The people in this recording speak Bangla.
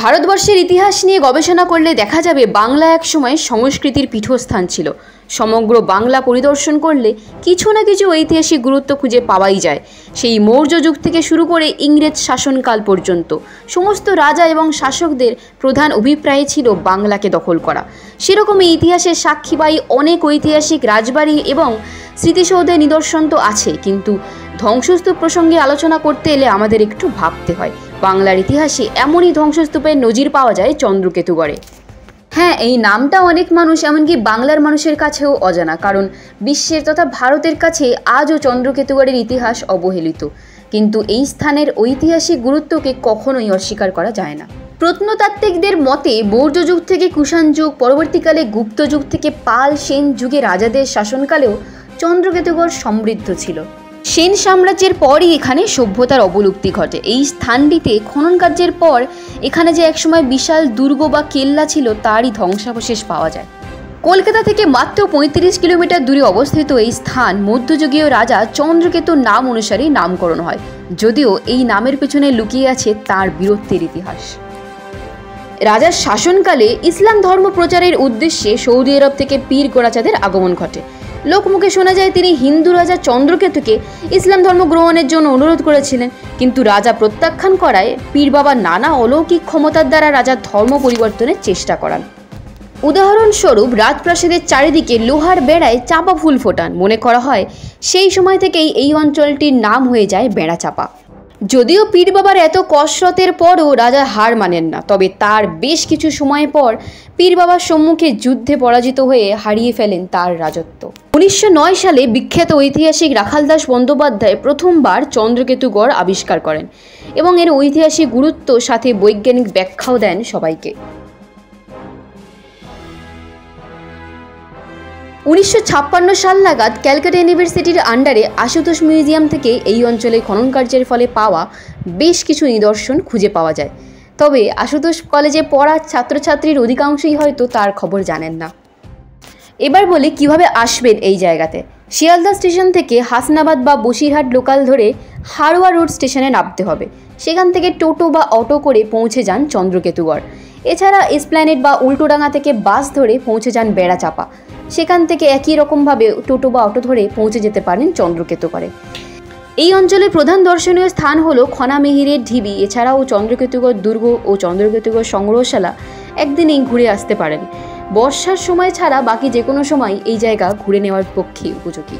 ভারতবর্ষের ইতিহাস নিয়ে গবেষণা করলে দেখা যাবে বাংলা একসময় সংস্কৃতির পীঠস্থান ছিল। সমগ্র বাংলা পরিদর্শন করলে কিছু না কিছু ঐতিহাসিক গুরুত্ব খুঁজে পাওয়াই যায়। সেই মৌর্য যুগ থেকে শুরু করে ইংরেজ শাসনকাল পর্যন্ত সমস্ত রাজা এবং শাসকদের প্রধান অভিপ্রায় ছিল বাংলাকে দখল করা। সেরকমই ইতিহাসের সাক্ষীবাহী অনেক ঐতিহাসিক রাজবাড়ি এবং স্মৃতিসৌধের নিদর্শন তো আছে, কিন্তু ধ্বংসস্তূপ প্রসঙ্গে আলোচনা করতে এলে আমাদের একটু ভাবতে হয়। বাংলার ইতিহাসে এমনই ধ্বংসস্তূপের নজির পাওয়া যায় চন্দ্রকেতুগড়ে। হ্যাঁ, এই নামটা অনেক মানুষ এমনকি বাংলার মানুষের কাছেও অজানা, কারণ বিশ্বের তথা ভারতের কাছে আজও চন্দ্রকেতুগড়ের ইতিহাস অবহেলিত। কিন্তু এই স্থানের ঐতিহাসিক গুরুত্বকে কখনোই অস্বীকার করা যায় না। প্রত্নতাত্ত্বিকদের মতে মৌর্য যুগ থেকে কুষাণ যুগ, পরবর্তীকালে গুপ্ত যুগ থেকে পাল সেন যুগে রাজাদের শাসনকালেও চন্দ্রকেতুগড় সমৃদ্ধ ছিল। সেন সাম্রাজ্যের পরই এখানে সভ্যতার অবলুপ্তি ঘটে। এই স্থানটিতে খনন কার্যের পর এখানে যে একসময় বিশাল দুর্গ বা কেল্লা ছিল তারই ধ্বংসাবশেষ পাওয়া যায়। কলকাতা থেকে মাত্র ৩৫ কিলোমিটার দূরে অবস্থিত এই স্থান মধ্যযুগীয় রাজা চন্দ্রকেতুর নাম অনুসারেই নামকরণ হয়, যদিও এই নামের পেছনে লুকিয়ে আছে তার বীরত্বের ইতিহাস। রাজার শাসনকালে ইসলাম ধর্ম প্রচারের উদ্দেশ্যে সৌদি আরব থেকে পীর গোড়াচাঁদের আগমন ঘটে। লোকমুখে শোনা যায় তিনি হিন্দু রাজা চন্দ্রকেতুকে ইসলাম ধর্ম গ্রহণের জন্য অনুরোধ করেছিলেন, কিন্তু রাজা প্রত্যাখ্যান করায় পীর বাবা নানা অলৌকিক ক্ষমতার দ্বারা রাজার ধর্ম পরিবর্তনের চেষ্টা করান। উদাহরণস্বরূপ রাজপ্রাসাদের চারিদিকে লোহার বেড়ায় চাপা ফুল ফোটান। মনে করা হয় সেই সময় থেকেই এই অঞ্চলটির নাম হয়ে যায় বেড়া চাপা। যদিও পীর বাবার এত কসরতের পরও রাজা হার মানেন না, তবে তার বেশ কিছু সময় পর পীর বাবার সম্মুখে যুদ্ধে পরাজিত হয়ে হারিয়ে ফেলেন তার রাজত্ব। ১৯০৯ সালে বিখ্যাত ঐতিহাসিক রাখালদাস বন্দ্যোপাধ্যায় প্রথমবার চন্দ্রকেতুগড় আবিষ্কার করেন এবং এর ঐতিহাসিক গুরুত্ব সাথে বৈজ্ঞানিক ব্যাখ্যাও দেন সবাইকে। ১৯৫৬ সাল নাগাদ ক্যালকাটা ইউনিভার্সিটির আন্ডারে আশুতোষ মিউজিয়াম থেকে এই অঞ্চলে খনন কার্যের ফলে পাওয়া বেশ কিছু নিদর্শন খুঁজে পাওয়া যায়। তবে আশুতোষ কলেজে পড়া ছাত্রছাত্রীর অধিকাংশই হয়তো তার খবর জানেন না। এবার বলি কিভাবে আসবেন এই জায়গাতে। শিয়ালদা স্টেশন থেকে হাসনাবাদ বা বসিরহাট লোকাল ধরে হারোয়া রোড স্টেশনে নামতে হবে। সেখান থেকে টোটো বা অটো করে পৌঁছে যান চন্দ্রকেতুগড়। এছাড়া এসপ্ল্যানেড বা উল্টোডাঙ্গা থেকে বাস ধরে পৌঁছে যান বেড়াচাপা। সেখান থেকে একই রকমভাবে টোটো বা অটো ধরে পৌঁছে যেতে পারেন চন্দ্রকেতুগড়ে। এই অঞ্চলের প্রধান দর্শনীয় স্থান হলো খনামিহিরের ঢিবি। এছাড়াও চন্দ্রকেতুগড় দুর্গ ও চন্দ্রকেতুগড় সংগ্রহশালা একদিনেই ঘুরে আসতে পারেন। বর্ষার সময় ছাড়া বাকি যে কোনো সময় এই জায়গা ঘুরে নেওয়ার পক্ষে উপযোগী।